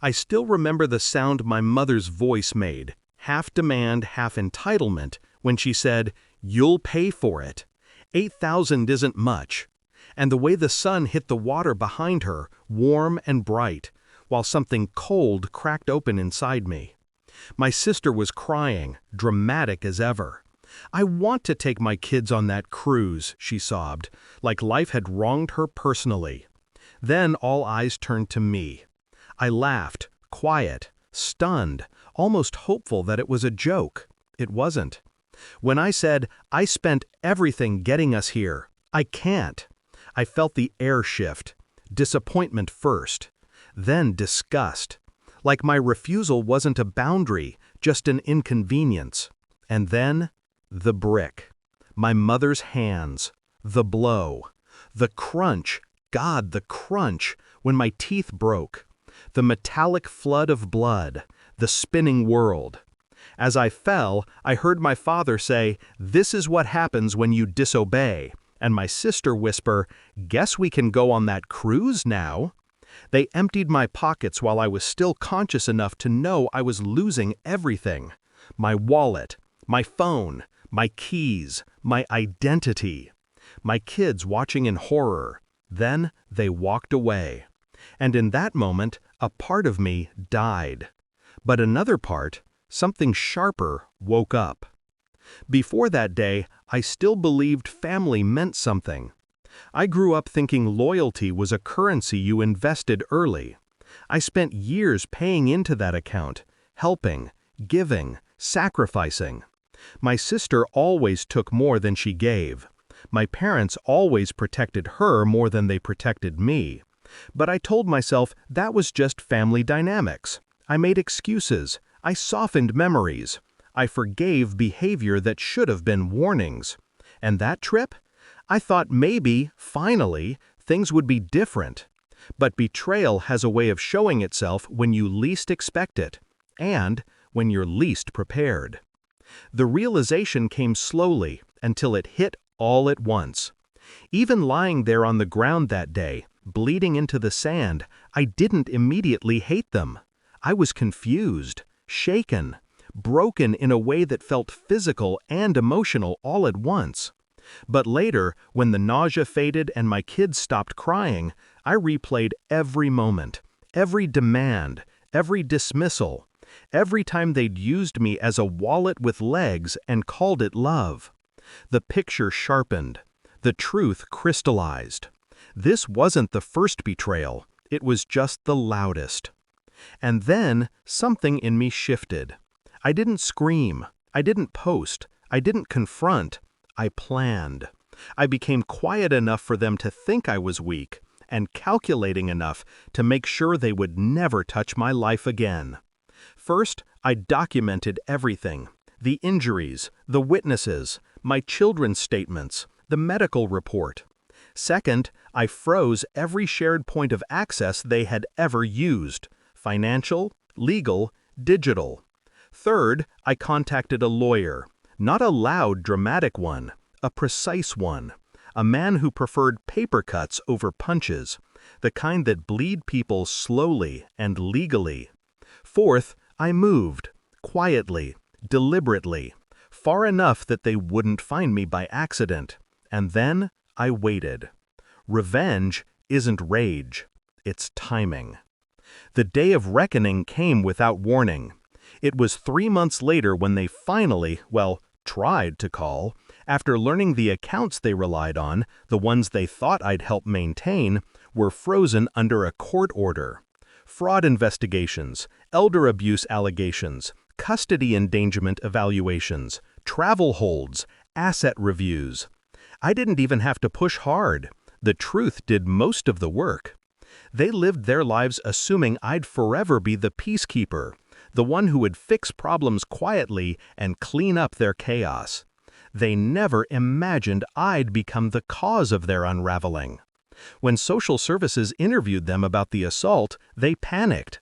I still remember the sound my mother's voice made, half demand, half entitlement, when she said, "You'll pay for it. 8,000 isn't much." And the way the sun hit the water behind her, warm and bright, while something cold cracked open inside me. My sister was crying, dramatic as ever. "I want to take my kids on that cruise," she sobbed, like life had wronged her personally. Then all eyes turned to me. I laughed, quiet, stunned, almost hopeful that it was a joke. It wasn't. When I said, "I spent everything getting us here. I can't," I felt the air shift. Disappointment first, then disgust. Like my refusal wasn't a boundary, just an inconvenience. And then, the brick. My mother's hands. The blow. The crunch, God, the crunch, when my teeth broke. The metallic flood of blood. The spinning world. As I fell, I heard my father say, "This is what happens when you disobey," and my sister whisper, "Guess we can go on that cruise now." They emptied my pockets while I was still conscious enough to know I was losing everything. My wallet, my phone, my keys, my identity. My kids watching in horror. Then they walked away. And in that moment, a part of me died. But another part, something sharper, woke up. Before that day, I still believed family meant something. I grew up thinking loyalty was a currency you invested early. I spent years paying into that account, helping, giving, sacrificing. My sister always took more than she gave. My parents always protected her more than they protected me. But I told myself that was just family dynamics. I made excuses. I softened memories. I forgave behavior that should have been warnings. And that trip? I thought maybe, finally, things would be different. But betrayal has a way of showing itself when you least expect it, and when you're least prepared. The realization came slowly until it hit all at once. Even lying there on the ground that day, bleeding into the sand, I didn't immediately hate them. I was confused, shaken, broken in a way that felt physical and emotional all at once. But later, when the nausea faded and my kids stopped crying, I replayed every moment, every demand, every dismissal, every time they'd used me as a wallet with legs and called it love. The picture sharpened. The truth crystallized. This wasn't the first betrayal, it was just the loudest. And then something in me shifted. I didn't scream, I didn't post, I didn't confront. I planned. I became quiet enough for them to think I was weak, and calculating enough to make sure they would never touch my life again. First, I documented everything. The injuries, the witnesses, my children's statements, the medical report. Second, I froze every shared point of access they had ever used, financial, legal, digital. Third, I contacted a lawyer. Not a loud, dramatic one, a precise one. A man who preferred paper cuts over punches, the kind that bleed people slowly and legally. Fourth, I moved, quietly, deliberately, far enough that they wouldn't find me by accident. And then I waited. Revenge isn't rage, it's timing. The day of reckoning came without warning. It was 3 months later when they finally, tried to call, after learning the accounts they relied on, the ones they thought I'd help maintain, were frozen under a court order. Fraud investigations, elder abuse allegations, custody endangerment evaluations, travel holds, asset reviews. I didn't even have to push hard. The truth did most of the work. They lived their lives assuming I'd forever be the peacekeeper, the one who would fix problems quietly and clean up their chaos. They never imagined I'd become the cause of their unraveling. When social services interviewed them about the assault, they panicked.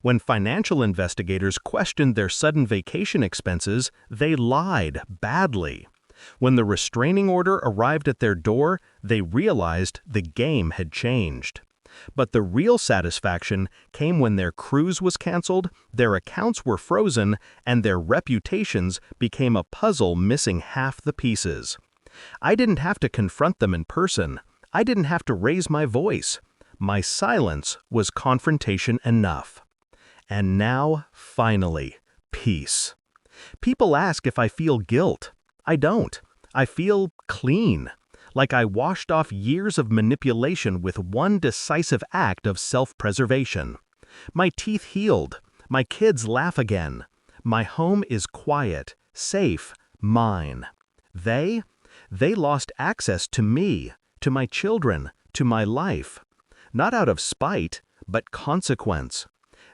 When financial investigators questioned their sudden vacation expenses, they lied badly. When the restraining order arrived at their door, they realized the game had changed. But the real satisfaction came when their cruise was canceled, their accounts were frozen, and their reputations became a puzzle missing half the pieces. I didn't have to confront them in person. I didn't have to raise my voice. My silence was confrontation enough. And now, finally, peace. People ask if I feel guilt. I don't. I feel clean. Like I washed off years of manipulation with one decisive act of self-preservation. My teeth healed. My kids laugh again. My home is quiet, safe, mine. They lost access to me, to my children, to my life. Not out of spite, but consequence.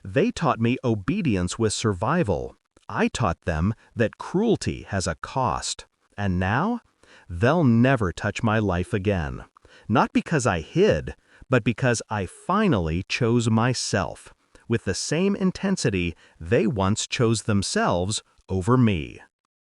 They taught me obedience was survival. I taught them that cruelty has a cost. And now? They'll never touch my life again. Not because I hid, but because I finally chose myself, with the same intensity they once chose themselves over me.